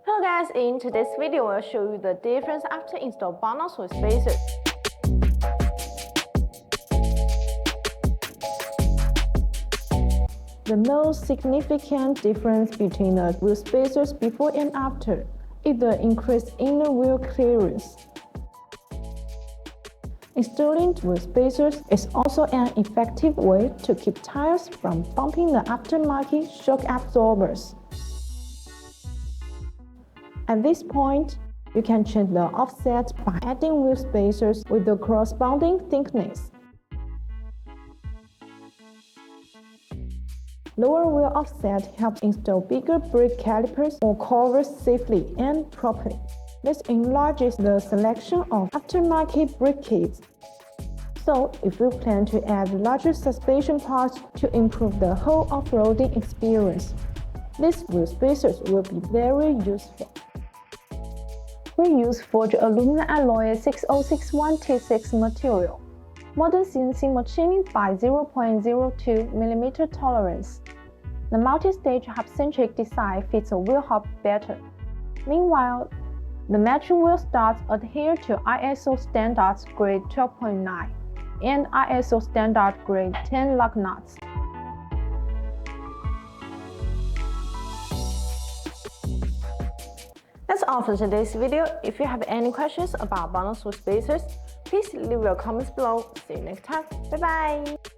Hello guys, in today's video I'll show you the difference after install BONOSS wheel spacers. The most significant difference between the wheel spacers before and after is the increased inner wheel clearance. Installing wheel spacers is also an effective way to keep tires from bumping the aftermarket shock absorbers. At this point, you can change the offset by adding wheel spacers with the corresponding thickness. Lower wheel offset helps install bigger brake calipers or covers safely and properly. This enlarges the selection of aftermarket brake kits. So, if you plan to add larger suspension parts to improve the whole off-roading experience, these wheel spacers will be very useful. We use forged aluminum alloy 6061 T6 material, modern CNC machining by 0.02 mm tolerance. The multi-stage half-centric design fits a wheel hub better. Meanwhile, the matching wheel studs adhere to ISO standards grade 12.9 and ISO standard grade 10 lug nuts. That's all for today's video. If you have any questions about BONOSS wheel spacers, please leave your comments below. See you next time. Bye bye!